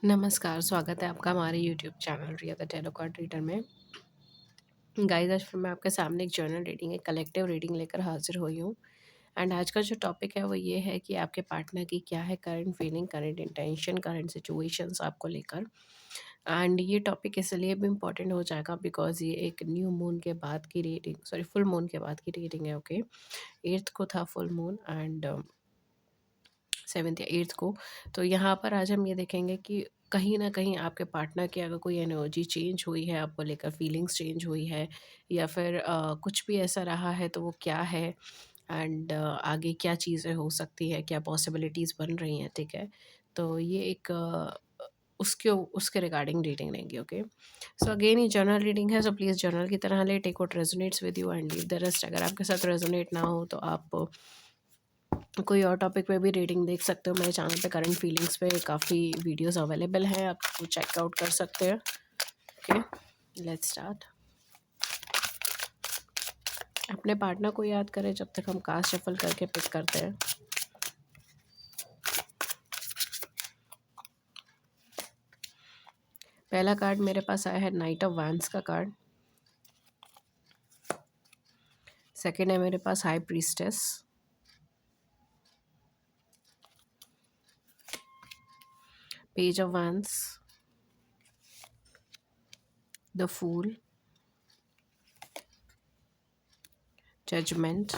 नमस्कार, स्वागत है आपका हमारे YouTube channel Riya the tarot card reader में। गाइस, आज फिर मैं आपके सामने एक जर्नल रीडिंग, एक कलेक्टिव रीडिंग लेकर हाजिर हुई हूँ। एंड आज का जो टॉपिक है वो ये है कि आपके पार्टनर की क्या है current feeling, current intention, current situations आपको लेकर। एंड ये टॉपिक इसलिए भी इम्पोर्टेंट हो जाएगा बिकॉज ये एक न्यू मून के बाद की रीडिंग, सॉरी फुल मून के बाद की रीडिंग है। ओके, 8th को था फुल मून एंड 7th या 8th को। तो यहाँ पर आज हम ये देखेंगे कि कहीं न कहीं आपके पार्टनर की अगर कोई एनर्जी चेंज हुई है, आपको लेकर फीलिंग्स चेंज हुई है या फिर कुछ भी ऐसा रहा है तो वो क्या है एंड आगे क्या चीज़ें हो सकती है, क्या पॉसिबिलिटीज़ बन रही हैं, ठीक है? तो ये एक उसके रिगार्डिंग रीडिंग लेंगे। ओके, सो अगेन ये जर्नल रीडिंग है, सो प्लीज़ जर्नल की तरह ले, take what resonates with you and leave the rest. अगर आपके साथ रेजोनेट ना हो तो आप कोई और टॉपिक पे भी रीडिंग देख सकते हो। मेरे चैनल पे करंट फीलिंग्स पे काफ़ी वीडियोस अवेलेबल हैं, आप वो चेकआउट कर सकते हैं। Okay, let's start. अपने पार्टनर को याद करें जब तक हम कार्ड शफल करके पिक करते हैं। पहला कार्ड मेरे पास आया है नाइट ऑफ वैंड्स का कार्ड। सेकंड है मेरे पास high priestess. Page of wands, the fool, judgement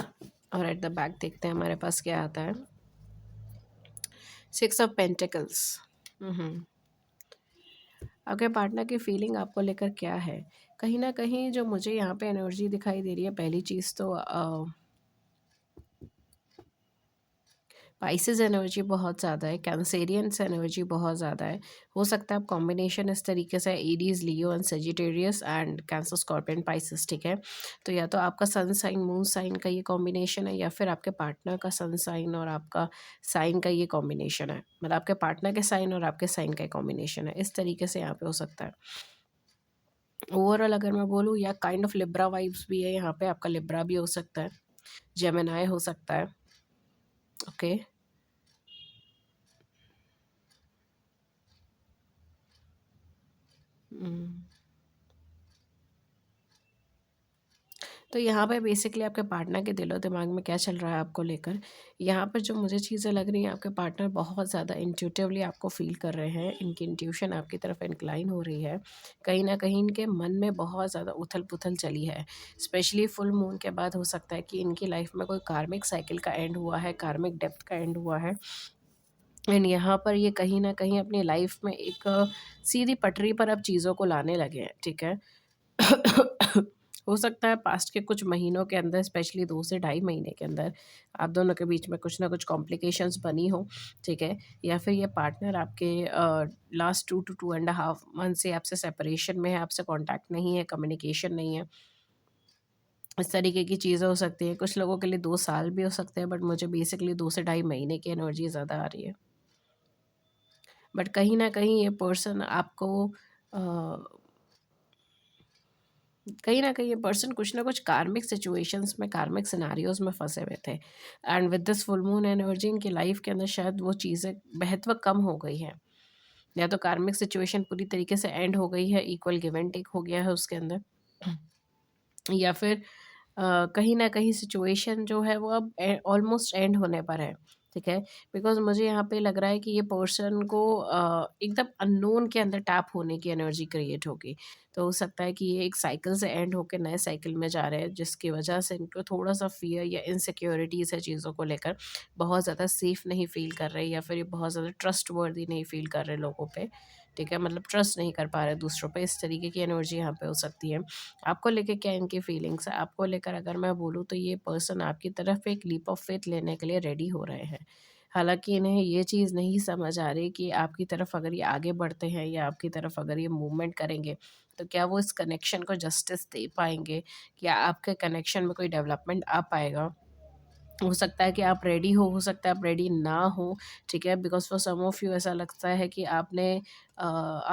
और एट द बैक देखते हैं हमारे पास क्या आता है। 6 ऑफ पेंटिकल्स। आपके पार्टनर की फीलिंग आपको लेकर क्या है? कहीं न कहीं जो मुझे यहाँ पे एनर्जी दिखाई दे रही है, पहली चीज़ तो पाइसेस एनर्जी बहुत ज़्यादा है, कैंसेरियंस एनर्जी बहुत ज़्यादा है। हो सकता है आप कॉम्बिनेशन इस तरीके से Aries, Leo and Sagittarius and cancer, scorpion, Pisces, ठीक है? तो या तो आपका सन साइन, मून साइन का ये कॉम्बिनेशन है या फिर आपके पार्टनर का सन साइन और आपका साइन का ये कॉम्बिनेशन है। मतलब आपके पार्टनर के साइन और आपके साइन का कॉम्बिनेशन है। इस तरीके से यहाँ पे हो सकता है। ओवरऑल अगर मैं बोलूँ या काइंड ऑफ लिब्रा वाइब्स भी है यहाँ पे, आपका लिब्रा भी हो सकता है, जेमिनी हो सकता है। ओके, तो यहाँ पे बेसिकली आपके पार्टनर के दिलो दिमाग में क्या चल रहा है आपको लेकर। यहाँ पर जो मुझे चीज़ें लग रही हैं, आपके पार्टनर बहुत ज़्यादा इंट्यूटिवली आपको फील कर रहे हैं, इनकी इंट्यूशन आपकी तरफ इंक्लाइन हो रही है। कहीं ना कहीं इनके मन में बहुत ज़्यादा उथल पुथल चली है। स्पेशली फुल मून के बाद हो सकता है कि इनकी लाइफ में कोई कार्मिक साइकिल का एंड हुआ है, कार्मिक डेप्थ का एंड हुआ है। एंड यहाँ पर ये कहीं ना कहीं अपनी लाइफ में एक सीधी पटरी पर अब चीज़ों को लाने लगे हैं, ठीक है? हो सकता है पास्ट के कुछ महीनों के अंदर, स्पेशली 2 से ढाई महीने के अंदर, आप दोनों के बीच में कुछ ना कुछ कॉम्प्लिकेशंस बनी हो, ठीक है? या फिर ये पार्टनर आपके लास्ट 2 टू 2.5 मंथ से आपसे सेपरेशन में है, आपसे कॉन्टैक्ट नहीं है, कम्युनिकेशन नहीं है। इस तरीके की चीज़ें हो सकती हैं। कुछ लोगों के लिए 2 साल भी हो सकते हैं, बट मुझे बेसिकली 2 से ढाई महीने की एनर्जी ज़्यादा आ रही है। बट कहीं न कहीं ये पर्सन आपको अ कहीं न कहीं ये पर्सन कुछ ना कुछ कार्मिक सिचुएशंस में, कार्मिक सिनेरियोज़ में फँसे हुए थे। And with this full moon energy इनकी लाइफ के अंदर शायद वो चीज़ें महत्व कम हो गई हैं। या तो कार्मिक सिचुएशन पूरी तरीके से एंड हो गई है, इक्वल गिव एंड टेक हो गया है उसके अंदर। या फिर कहीं न कहीं सिचुएशन जो है वो अब ऑलमोस्ट एंड होने पर है, ठीक है? बिकॉज़ मुझे यहाँ पे लग रहा है कि ये पर्सन को एकदम अननोन के अंदर टैप होने की एनर्जी क्रिएट होगी। तो हो सकता है कि ये एक साइकिल से एंड होके नए साइकिल में जा रहे हैं, जिसकी वजह से इनको थोड़ा-सा फ़ियर या इनसिक्योरिटीज़ है चीज़ों को लेकर। बहुत ज़्यादा सेफ़ नहीं फ़ील कर रहे या फिर ये बहुत ज़्यादा ट्रस्टवर्दी नहीं फ़ील कर रहे लोगों पे, ठीक है? मतलब ट्रस्ट नहीं कर पा रहे दूसरों पे, इस तरीके की एनर्जी यहाँ पे हो सकती है। आपको लेके क्या इनकी फीलिंग्स है? आपको लेकर अगर मैं बोलूँ तो ये पर्सन आपकी तरफ एक लीप ऑफ फेथ लेने के लिए रेडी हो रहे हैं। हालाँकि इन्हें ये चीज़ नहीं समझ आ रही कि आपकी तरफ अगर ये आगे बढ़ते हैं या आपकी तरफ अगर ये मूवमेंट करेंगे, तो क्या वो इस कनेक्शन को जस्टिस दे पाएँगे? क्या आपके कनेक्शन में कोई डेवलपमेंट आ पाएगा? हो सकता है कि आप रेडी हो सकता है आप रेडी ना हो, ठीक है? Because for some of you ऐसा लगता है कि आप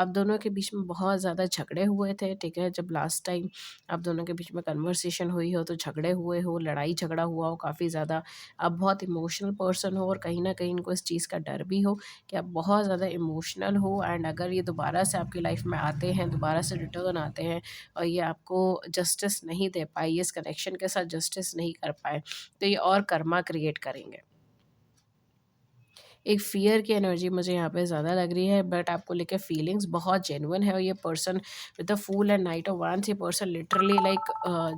दोनों के बीच में बहुत ज़्यादा झगड़े हुए थे, ठीक है? जब लास्ट टाइम आप दोनों के बीच में कन्वर्सेशन हुई हो तो झगड़े हुए हो, लड़ाई-झगड़ा हुआ हो काफ़ी ज़्यादा। आप बहुत इमोशनल पर्सन हो और कहीं न कहीं इनको इस चीज़ का डर भी हो कि आप बहुत ज़्यादा इमोशनल हो, एंड अगर ये दोबारा से आपकी लाइफ़ में आते हैं, दोबारा से रिटर्न आते हैं और ये आपको जस्टिस नहीं दे पाए, ये इस कनेक्शन के साथ जस्टिस नहीं कर पाए, तो ये और कर्मा क्रिएट करेंगे। एक फ़ियर की एनर्जी मुझे यहाँ पे ज़्यादा लग रही है, बट आपको लेके फीलिंग्स बहुत जेन्युइन है, और ये person with the fool and knight of wands, ये पर्सन लिटरली लाइक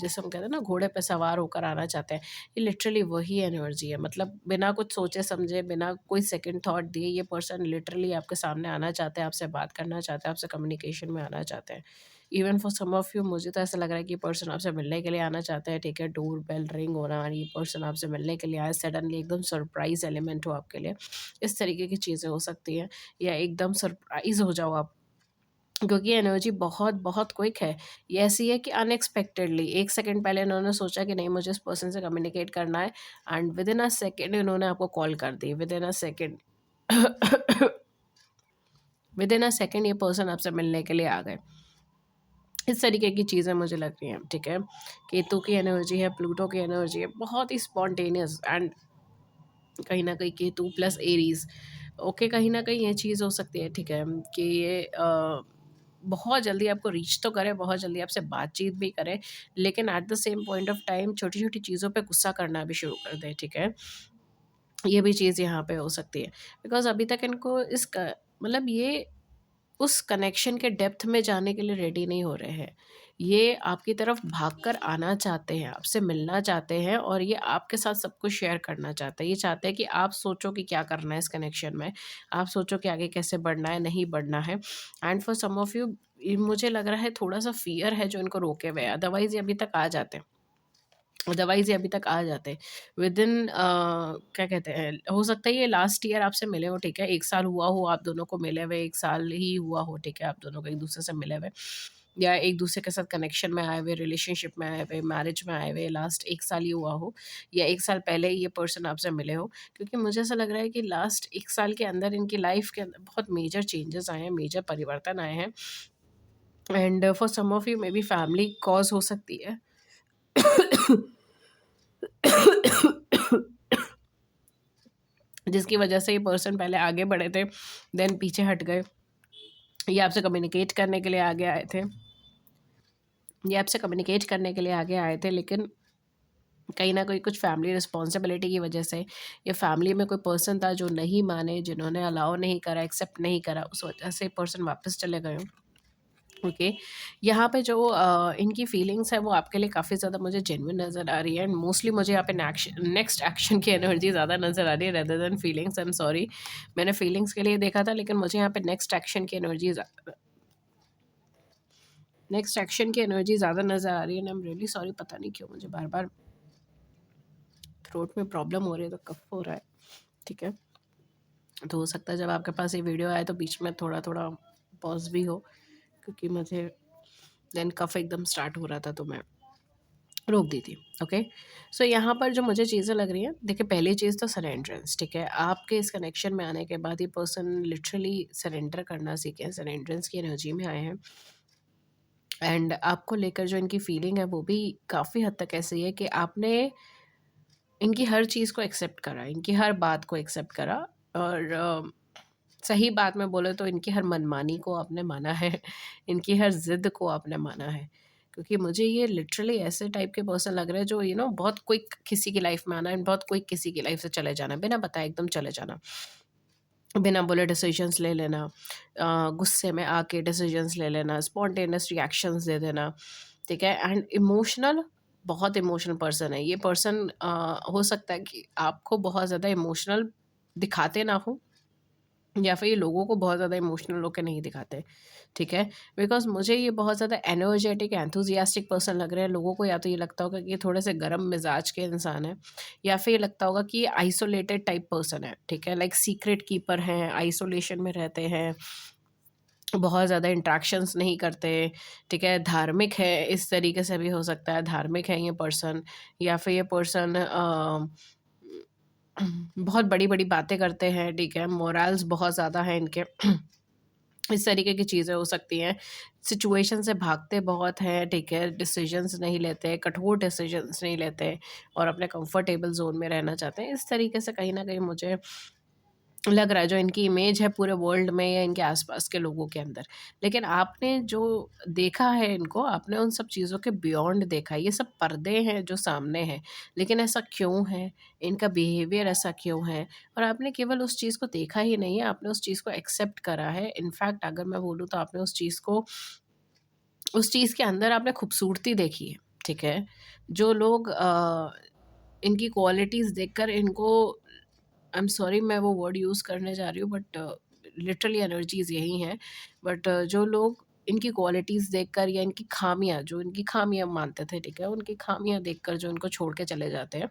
जैसे हम कहते हैं ना घोड़े पे सवार होकर आना चाहते हैं, ये लिटरली वही एनर्जी है। मतलब बिना कुछ सोचे समझे, बिना कोई सेकंड थॉट दिए ये पर्सन लिटरली आपके सामने आना चाहते हैं, आपसे बात करना चाहते हैं, आपसे कम्युनिकेशन में आना चाहते हैं। Even for some of you मुझे तो ऐसा लग रहा है कि ये पर्सन आपसे मिलने के लिए आना चाहते हैं, ठीक है? डोर बेल रिंग हो रहा है, ये पर्सन आपसे मिलने के लिए आया, सडनली एकदम सरप्राइज़ एलिमेंट हो आपके लिए। इस तरीके की चीज़ें हो सकती हैं, या एकदम सरप्राइज़ हो जाओ आप, क्योंकि एनर्जी बहुत बहुत क्विक है। ये ऐसी है कि अनएक्सपेक्टेडली 1 सेकंड पहले इन्होंने सोचा कि नहीं मुझे इस पर्सन से कम्युनिकेट करना है, and within a second इन्होंने आपको कॉल कर दी, within a second within a second ये पर्सन आपसे मिलने के लिए आ गए। इस तरीके की चीज़ें मुझे लग रही हैं, ठीक है? केतु की एनर्जी है, प्लूटो की एनर्जी है, बहुत ही स्पॉन्टेनियस, एंड कहीं न कहीं केतु प्लस एरीज़, ओके, कहीं न कहीं ये चीज़ हो सकती है, ठीक है? कि ये बहुत जल्दी आपको रीच तो करे, बहुत जल्दी आपसे बातचीत भी करे, लेकिन at the same point of time छोटी-छोटी चीज़ों पे गुस्सा करना भी शुरू कर दें, ठीक है? ये भी चीज़ यहाँ पे हो सकती है। बिकॉज़ अभी तक इनको इस क मतलब ये उस कनेक्शन के डेप्थ में जाने के लिए रेडी नहीं हो रहे हैं। ये आपकी तरफ भागकर आना चाहते हैं, आपसे मिलना चाहते हैं, और ये आपके साथ सब कुछ शेयर करना चाहते हैं। ये चाहते हैं कि आप सोचो कि क्या करना है इस कनेक्शन में, आप सोचो कि आगे कैसे बढ़ना है, नहीं बढ़ना है। And for some of you ये मुझे लग रहा है थोड़ा-सा फ़ियर है जो इनको रोके हुए है, अदरवाइज़ ये अभी तक आ जाते। अदरवाइज़ ये अभी तक आ जाते। विदिन क्या कहते हैं, हो सकता है ये लास्ट ईयर आपसे मिले हो, ठीक है? 1 साल हुआ हो आप दोनों को मिले हुए, 1 साल ही हुआ हो, ठीक है? आप दोनों को एक-दूसरे से मिले हुए, या एक-दूसरे के साथ कनेक्शन में आए हुए, रिलेशनशिप में आए हुए, मैरिज में आए हुए लास्ट 1 साल ही हुआ हो, या 1 साल पहले ही ये पर्सन आपसे मिले हो। क्योंकि मुझे ऐसा लग रहा है कि लास्ट 1 साल के अंदर इनकी लाइफ़ के अंदर बहुत मेजर चेंजेज़ आए हैं, मेजर परिवर्तन आए हैं, and for some of you maybe family cause हो सकती है। जिसकी वजह से ये पर्सन पहले आगे बढ़े थे, देन पीछे हट गए। ये आपसे कम्युनिकेट करने के लिए आगे आए थे, ये आपसे कम्युनिकेट करने के लिए आगे आए थे, लेकिन कहीं न कहीं कुछ फैमिली रिस्पॉन्सिबिलिटी की वजह से, या फैमिली में कोई पर्सन था जो नहीं माने, जिन्होंने अलाउ नहीं करा, एक्सेप्ट नहीं करा, उस वजह से पर्सन वापस चले गए हों। ओके, यहाँ पे जो इनकी फीलिंग्स है वो आपके लिए काफ़ी ज़्यादा मुझे जेन्युइन नज़र आ रही है, एंड मोस्टली मुझे यहाँ पे नेक्स्ट एक्शन की एनर्जी ज़्यादा नज़र आ रही है rather than feelings. I am sorry, मैंने फीलिंग्स के लिए देखा था, लेकिन मुझे यहाँ पे नेक्स्ट एक्शन की एनर्जी ज़्यादा नज़र आ रही है, and I am really sorry, पता नहीं क्यों मुझे बार-बार थ्रोट में प्रॉब्लम हो रही है, तो कफ़ हो रहा है, ठीक है? तो हो सकता है जब आपके पास ये वीडियो आए तो बीच में थोड़ा-थोड़ा पॉज़ भी हो, क्योंकि मुझे देन कफ़ एकदम स्टार्ट हो रहा था, तो मैं रोक दी थी। ओके, सो यहाँ पर जो मुझे चीज़ें लग रही हैं, देखिए पहली चीज़ तो सरेंडरेंस, ठीक है? आपके इस कनेक्शन में आने के बाद ये पर्सन लिटरली सरेंडर करना सीखे हैं, सरेंडरेंस की एनर्जी में आए हैं, एंड आपको लेकर जो इनकी फीलिंग है वो भी काफ़ी हद तक ऐसी है कि आपने इनकी हर चीज़ को एक्सेप्ट करा, इनकी हर बात को एक्सेप्ट करा, और सही बात में बोले तो इनकी हर मनमानी को आपने माना है, इनकी हर ज़िद को आपने माना है। क्योंकि मुझे ये लिटरली ऐसे टाइप के पर्सन लग रहे हैं जो बहुत क्विक किसी की लाइफ़ में आना है, बहुत क्विक किसी की लाइफ़ से चले जाना, बिना बताए एकदम चले जाना। बिना बोले डिसीजंस ले लेना, गुस्से में आके डिसीजंस ले लेना, स्पॉन्टेनियस रिएक्शंस दे देना, ठीक है? एंड इमोशनल, बहुत इमोशनल पर्सन है ये पर्सन। हो सकता है कि आपको बहुत ज़्यादा इमोशनल दिखाते ना हो, या फिर ये लोगों को बहुत ज़्यादा इमोशनल होके नहीं दिखाते, ठीक है? बिकॉज़ मुझे ये बहुत ज़्यादा एनर्जेटिक, एंथुसियास्टिक पर्सन लग रहे हैं। लोगों को या तो ये लगता होगा कि ये थोड़े से गर्म मिज़ाज के इंसान हैं, या फिर ये लगता होगा कि ये आइसोलेटेड टाइप पर्सन है, ठीक है? लाइक सीक्रेट कीपर हैं, आइसोलेशन में रहते हैं, बहुत ज़्यादा इंटरैक्शंस नहीं करते, ठीक है? धार्मिक है, इस तरीके से भी हो सकता है, धार्मिक है ये पर्सन, या फिर ये पर्सन बहुत बड़ी-बड़ी बातें करते हैं, ठीक है? मोरल्स बहुत ज़्यादा हैं इनके। इस तरीके की चीज़ें हो सकती हैं। सिचुएशन से भागते बहुत हैं, ठीक है? डिसीज़न्स नहीं लेते, कठोर डिसीज़न्स नहीं लेते और अपने कंफर्टेबल ज़ोन में रहना चाहते हैं। इस तरीके से कहीं न कहीं मुझे लग रहा है जो इनकी इमेज है पूरे वर्ल्ड में या इनके आसपास के लोगों के अंदर। लेकिन आपने जो देखा है इनको, आपने उन सब चीज़ों के बियॉन्ड देखा है। ये सब पर्दे हैं जो सामने हैं, लेकिन ऐसा क्यों है? इनका बिहेवियर ऐसा क्यों है? और आपने केवल उस चीज़ को देखा ही नहीं है, आपने उस चीज़ को एक्सेप्ट करा है। इनफैक्ट अगर मैं बोलूँ तो आपने उस चीज़ के अंदर आपने खूबसूरती देखी है, ठीक है? जो लोग इनकी क्वालिटीज़ देखकर इनको आई एम सॉरी मैं वो वर्ड यूज़ करने जा रही हूँ बट लिटरली एनर्जीज़ यही हैं। बट जो लोग इनकी क्वालिटीज़ देखकर या इनकी खामियाँ जो इनकी खामियाँ मानते थे, ठीक है? उनकी खामियाँ देखकर जो इनको छोड़ के चले जाते हैं,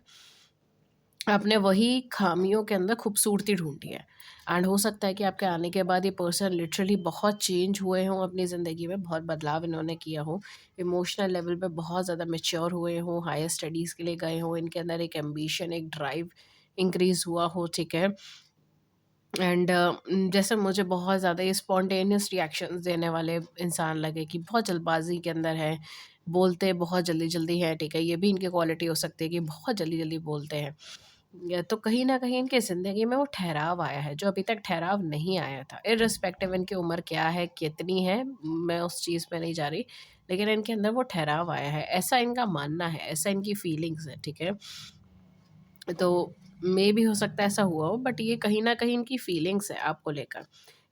आपने वही खामियों के अंदर खूबसूरती ढूँढी है। एंड हो सकता है कि आपके आने के बाद ये पर्सन लिटरली बहुत चेंज हुए हों अपनी ज़िंदगी में, बहुत बदलाव इन्होंने किया हो, इमोशनल लेवल पे बहुत ज़्यादा मैच्योर हुए हों, हायर स्टडीज़ के लिए गए हों, इनके अंदर एक एम्बिशन, एक ड्राइव इंक्रीज़ हुआ हो, ठीक है? एंड जैसे मुझे बहुत ज़्यादा ये स्पॉन्टेनियस रिएक्शंस देने वाले इंसान लगे कि बहुत जल्दबाज़ी के अंदर है, बोलते बहुत जल्दी-जल्दी हैं, ठीक है? ये भी इनकी क्वालिटी हो सकती है कि बहुत जल्दी-जल्दी बोलते हैं। तो कहीं न कहीं इनकी ज़िंदगी में वो ठहराव आया है, जो अभी तक ठहराव नहीं आया था। इर्रिस्पेक्टिव इनकी उम्र क्या है, कितनी है, मैं उस चीज़ पे नहीं जा रही, लेकिन इनके अंदर वो ठहराव आया है। ऐसा इनका मानना है, ऐसा इनकी फीलिंग्स है, ठीक है? तो मेबी हो सकता है ऐसा हुआ हो बट ये कहीं न कहीं इनकी फीलिंग्स है आपको लेकर।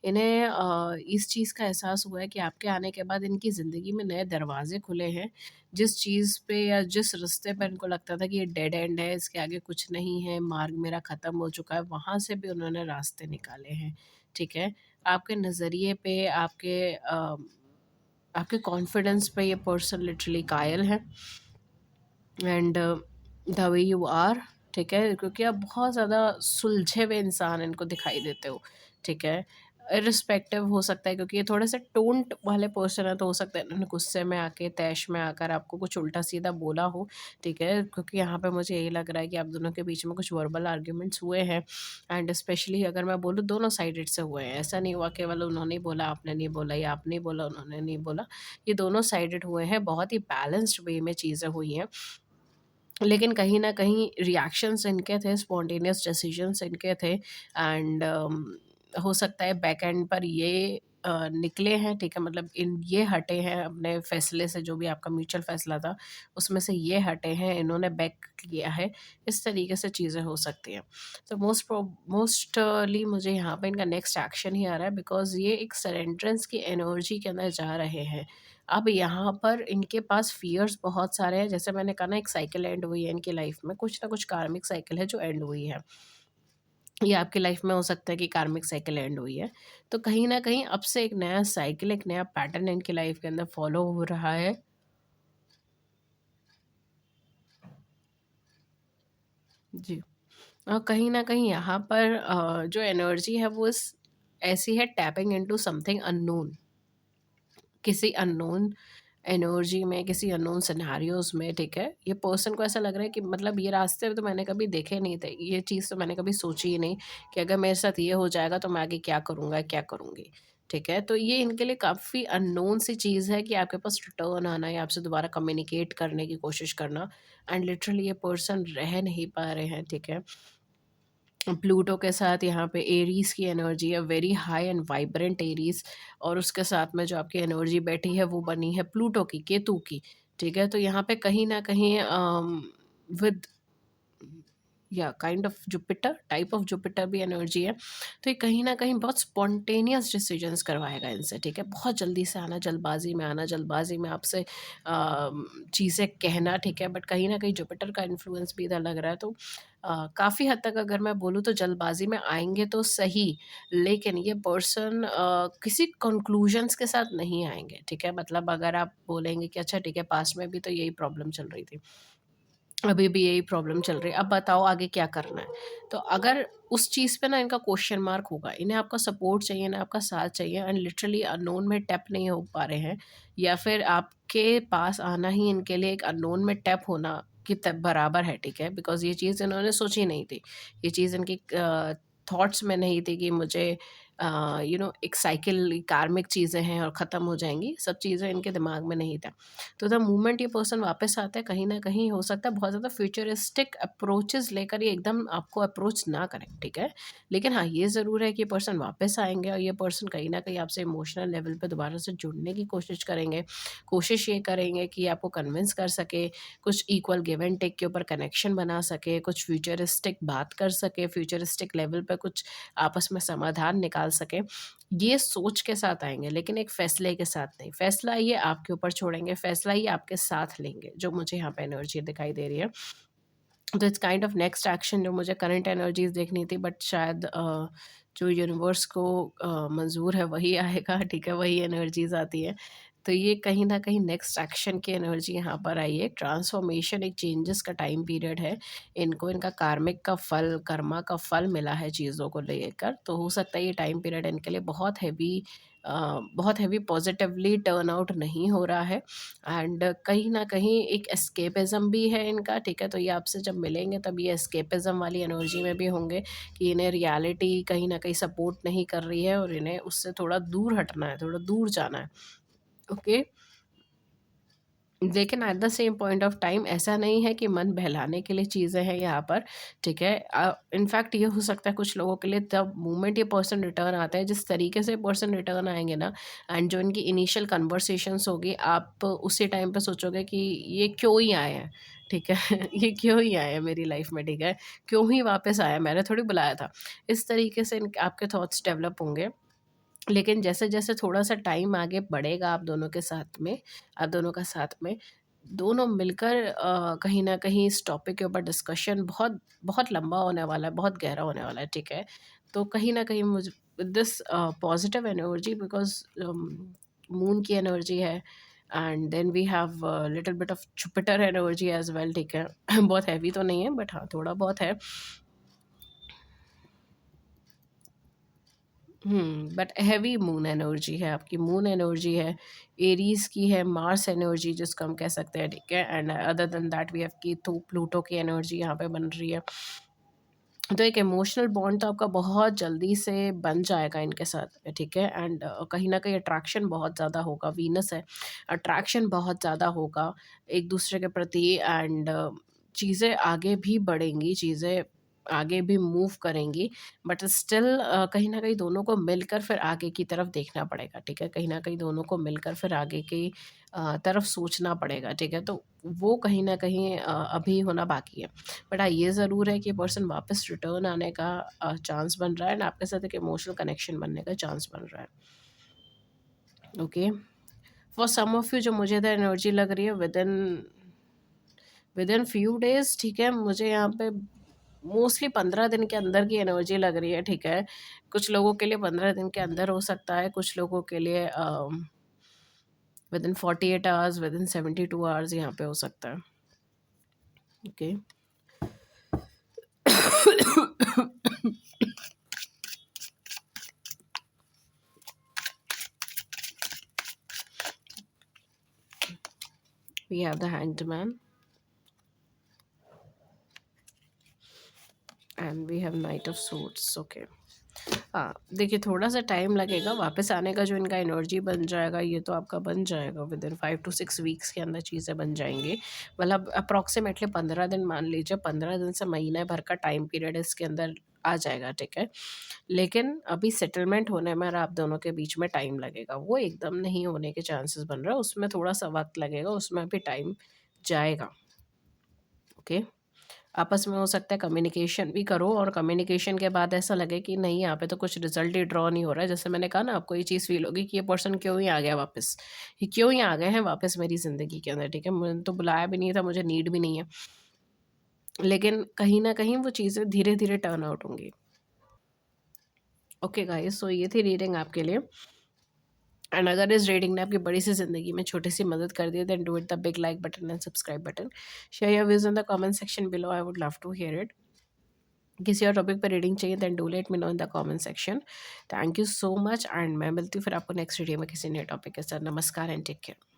इन्हें इस चीज़ का एहसास हुआ है कि आपके आने के बाद इनकी ज़िंदगी में नए दरवाज़े खुले हैं। जिस चीज़ पे या जिस रास्ते पर इनको लगता था कि ये डेड एंड है, इसके आगे कुछ नहीं है, मार्ग मेरा ख़त्म हो चुका है, वहाँ से भी उन्होंने रास्ते निकाले हैं, ठीक है? आपके नज़रिए पे, आपके कॉन्फिडेंस पे ये पर्सन लिटरली कायल है। And the way you are, ठीक है? क्योंकि आप बहुत ज़्यादा सुलझे हुए इंसान इनको दिखाई देते हो, ठीक है? इर्रिस्पेक्टिव हो सकता है क्योंकि ये थोड़े से टोंट वाले पर्सन है, तो हो सकता है इन्होंने गुस्से में आके, तैश में आकर आपको कुछ उल्टा-सीधा बोला हो, ठीक है? क्योंकि यहाँ पे मुझे यही लग रहा है कि आप दोनों के बीच में कुछ वर्बल आर्ग्यूमेंट्स हुए हैं एंड स्पेशली अगर मैं बोलूँ दोनों साइडेड से हुए हैं। ऐसा नहीं हुआ केवल उन्होंने ही बोला, आपने नहीं बोला या आपने ही बोला, उन्होंने नहीं बोला। ये दोनों साइडेड हुए हैं, बहुत ही बैलेंस्ड वे में चीज़ें हुई हैं। लेकिन कहीं न कहीं रिएक्शंस इनके थे, स्पॉन्टेनियस डिसीजंस इनके थे एंड हो सकता है बैक एंड पर ये निकले हैं, ठीक है? मतलब इन ये हटे हैं अपने फ़ैसले से, जो भी आपका म्यूचुअल फ़ैसला था, उसमें से ये हटे हैं, इन्होंने बैक किया है। इस तरीके से चीज़ें हो सकती हैं। तो मोस्टली मुझे यहाँ पे इनका नेक्स्ट एक्शन ही आ रहा है बिकॉज़ ये एक सरेंडरेंस की एनर्जी के अंदर जा रहे हैं। अब यहाँ पर इनके पास फ़ियर्स बहुत सारे हैं, जैसे मैंने कहा ना एक साइकिल एंड हुई है इनकी लाइफ़ में, कुछ ना कुछ कार्मिक साइकिल है जो एंड हुई है। ये आपकी लाइफ़ में हो सकता है कि कार्मिक साइकिल एंड हुई है। तो कहीं न कहीं अब से एक नया साइकिल, एक नया पैटर्न इनकी लाइफ़ के अंदर फ़ॉलो हो रहा है। जी। कहीं न कहीं यहाँ पर जो एनर्जी है वो इस ऐसी है टैपिंग इंटू समथिंग अननोन। किसी अननोन एनर्जी में, किसी अननोन सिनेरियोज़ में, ठीक है? ये पर्सन को ऐसा लग रहा है कि मतलब ये रास्ते तो मैंने कभी देखे नहीं थे। ये चीज़ तो मैंने कभी सोची ही नहीं कि अगर मेरे साथ ये हो जाएगा तो मैं आगे क्या करूँगा, क्या करूँगी, ठीक है? तो ये इनके लिए काफ़ी अननोन सी चीज़ है कि आपके पास रिटर्न आना या आपसे दोबारा कम्युनिकेट करने की कोशिश करना एंड लिटरली ये पर्सन रह नहीं पा रहे हैं, ठीक है? प्लूटो के साथ यहाँ पे एरीज़ की एनर्जी है, very high and vibrant Aries और उसके साथ में जो आपकी एनर्जी बैठी है वो बनी है प्लूटो की, केतु की, ठीक है? तो यहाँ पे कहीं न कहीं विद या kind of Jupiter, type of Jupiter भी एनर्जी है। तो ये कहीं न कहीं बहुत स्पॉन्टेनियस डिसीजंस करवाएगा इनसे, ठीक है? बहुत जल्दी से आना, जल्दबाज़ी में आना, जल्दबाज़ी में आपसे चीज़ें कहना, ठीक है? बट कहीं न कहीं जुपिटर का इन्फ्लुएंस भी इधर लग रहा है, तो काफ़ी हद तक अगर मैं बोलूँ तो जल्दबाज़ी में आएँगे तो सही, लेकिन ये पर्सन किसी कंक्लूजन्स के साथ नहीं आएँगे, ठीक है? मतलब अगर आप बोलेंगे कि अच्छा ठीक है, पास्ट में भी तो यही प्रॉब्लम चल रही थी। अभी भी यही प्रॉब्लम चल रही है, अब बताओ आगे क्या करना है? तो अगर उस चीज़ पे ना इनका क्वेश्चन मार्क होगा, इन्हें आपका सपोर्ट चाहिए, इन्हें आपका साथ चाहिए एंड लिटरली अननोन में टैप नहीं हो पा रहे हैं या फिर आपके पास आना ही इनके लिए एक अननोन में टैप होना की बराबर है, ठीक है, बिकॉज ये चीज़ इन्होंने सोची नहीं थी। ये चीज़ इनकी थॉट्स में नहीं थी कि मुझे एक साइकिल कार्मिक चीज़ें हैं और ख़त्म हो जाएंगी, सब चीज़ें इनके दिमाग में नहीं था। तो द मोमेंट ये पर्सन वापस आता है, कहीं ना कहीं हो सकता है बहुत ज़्यादा फ्यूचरिस्टिक अप्रोचेस लेकर ये एकदम आपको अप्रोच ना करें, ठीक है। लेकिन हाँ, ये ज़रूर है कि पर्सन वापस आएंगे और ये पर्सन कहीं ना कहीं आपसे इमोशनल लेवल पे दोबारा से जुड़ने की कोशिश करेंगे। कोशिश ये करेंगे कि आपको कन्विंस कर सके, कुछ इक्वल गिव एंड टेक के ऊपर कनेक्शन बना सके, कुछ फ्यूचरिस्टिक बात कर सके, फ्यूचरिस्टिक लेवल पे कुछ आपस में समाधान निकाल सके। ये सोच के साथ आएँगे, लेकिन एक फ़ैसले के साथ नहीं। फ़ैसला ये आपके ऊपर छोड़ेंगे, फ़ैसला ये आपके साथ लेंगे, जो मुझे यहाँ पे एनर्जी दिखाई दे रही है। तो it's kind of next action जो मुझे करंट एनर्जीज़ देखनी थी, बट शायद जो यूनिवर्स को मंज़ूर है वही आएगा, ठीक है, वही एनर्जीज़ आती हैं। तो ये कहीं न कहीं नेक्स्ट एक्शन की एनर्जी यहाँ पर आई है। ट्रांसफ़ॉर्मेशन, एक चेंजेस का टाइम पीरियड है। इनको इनका कार्मिक का फल, कर्मा का फल मिला है चीज़ों को लेकर, तो हो सकता है ये टाइम पीरियड इनके लिए बहुत हेवी पॉज़िटिवली टर्न आउट नहीं हो रहा है। एंड कहीं न कहीं एक एस्केपिज़्म भी है इनका, ठीक है? तो ये आपसे जब मिलेंगे तब ये एस्केपिज़्म वाली एनर्जी में भी होंगे कि इन्हें रियलिटी कहीं न कहीं सपोर्ट नहीं कर रही है और इन्हें उससे थोड़ा दूर हटना है, थोड़ा दूर जाना है। ओके? लेकिन at the same point of time ऐसा नहीं है कि मन बहलाने के लिए चीज़ें हैं यहाँ पर, ठीक है। इनफैक्ट ये हो सकता है कुछ लोगों के लिए, तब मोमेंट ये पर्सन रिटर्न आता है, जिस तरीके से पर्सन रिटर्न आएंगे ना, एंड जो इनकी इनिशियल कन्वर्सेशंस होगी, आप उसी टाइम पे सोचोगे कि ये क्यों ही आए हैं, ठीक है। ये क्यों ही आए हैं मेरी लाइफ में, ठीक है, क्यों ही वापस आया, मैंने थोड़ी बुलाया था। इस तरीके से आपके थॉट्स डेवलप होंगे। लेकिन जैसे-जैसे थोड़ा-सा टाइम आगे बढ़ेगा आप दोनों का साथ में, दोनों मिलकर कहीं न कहीं इस टॉपिक के ऊपर डिस्कशन बहुत बहुत लंबा होने वाला है, बहुत गहरा होने वाला है, ठीक है? तो कहीं न कहीं मुझ this positive energy, because moon की एनर्जी है, and then we have little bit of Jupiter energy as well, ठीक है? बहुत हेवी तो नहीं है, बट हाँ, थोड़ा बहुत है। बट हैवी मून एनर्जी है आपकी, मून एनर्जी है, एरीज़ की है, मार्स एनर्जी जिसको हम कह सकते हैं, ठीक है? And other than that we have Ketu, Pluto की एनर्जी यहाँ पे बन रही है। तो एक इमोशनल बॉन्ड तो आपका बहुत जल्दी से बन जाएगा इनके साथ में, ठीक है? एंड कहीं न कहीं अट्रैक्शन बहुत ज़्यादा होगा, वीनस है, अट्रैक्शन बहुत ज़्यादा होगा एक दूसरे के प्रति, एंड चीज़ें आगे भी बढ़ेंगी, चीज़ें आगे भी मूव करेंगी, बट स्टिल कहीं न कहीं दोनों को मिलकर फिर आगे की तरफ देखना पड़ेगा, ठीक है? कहीं न कहीं दोनों को मिलकर फिर आगे की तरफ सोचना पड़ेगा, ठीक है? तो वो कहीं न कहीं अभी होना बाकी है। बट हाँ, ये ज़रूर है कि पर्सन वापस रिटर्न आने का चांस बन रहा है, एंड आपके साथ एक इमोशनल कनेक्शन बनने का चांस बन रहा है। Okay, for some of you जो मुझे इधर एनर्जी लग रही है, विद इन फ्यू डेज, ठीक है, मुझे यहाँ पे मोस्टली 15 दिन के अंदर की एनर्जी लग रही है, ठीक है। कुछ लोगों के लिए 15 दिन के अंदर हो सकता है, कुछ लोगों के लिए within 48 hours, within 72 hours यहाँ पे हो सकता है। Okay. We have the hanged man and we have knight of suits. Okay, हाँ, देखिए थोड़ा-सा टाइम लगेगा वापस आने का, जो इनका एनर्जी बन जाएगा, ये तो आपका बन जाएगा विदिन 5 टू 6 वीक्स के अंदर चीज़ें बन जाएँगी। मतलब अप्रॉक्सिमेटली 15 दिन मान लीजिए, 15 दिन से महीने भर का टाइम पीरियड इसके अंदर आ जाएगा, ठीक है। लेकिन अभी सेटलमेंट होने में और आप दोनों के बीच में टाइम लगेगा, वो एकदम नहीं होने के चांसेस बन रहा है, उसमें थोड़ा-सा वक़्त लगेगा, उसमें भी टाइम जाएगा, ओके। आपस में हो सकता है कम्युनिकेशन भी करो, और कम्युनिकेशन के बाद ऐसा लगे कि नहीं, यहाँ पे तो कुछ रिजल्ट ही ड्रॉ नहीं हो रहा है। जैसे मैंने कहा ना, आपको ये चीज़ फ़ील होगी कि ये पर्सन क्यों ही आ गया वापस? ये क्यों ही आ गए हैं वापस मेरी ज़िंदगी के अंदर, ठीक है? मैंने तो बुलाया भी नहीं था, मुझे नीड भी नहीं है। लेकिन कहीं न कहीं वो चीज़ें धीरे-धीरे टर्न आउट होंगी। ओके गाइज़, सो ये थी रीडिंग आपके लिए, एंड अगर इस रीडिंग ने आपकी बड़ी-सी ज़िंदगी में छोटी-सी मदद कर दी है, then do hit the big like button and subscribe button. Share your views in the comment section below, I would love to hear it. किसी और टॉपिक पर रीडिंग चाहिए, then do let me know in the comment section. Thank you so much, एंड मैं मिलती हूँ फिर आपको नेक्स्ट वीडियो में किसी नए टॉपिक के साथ। नमस्कार एंड टेक केयर।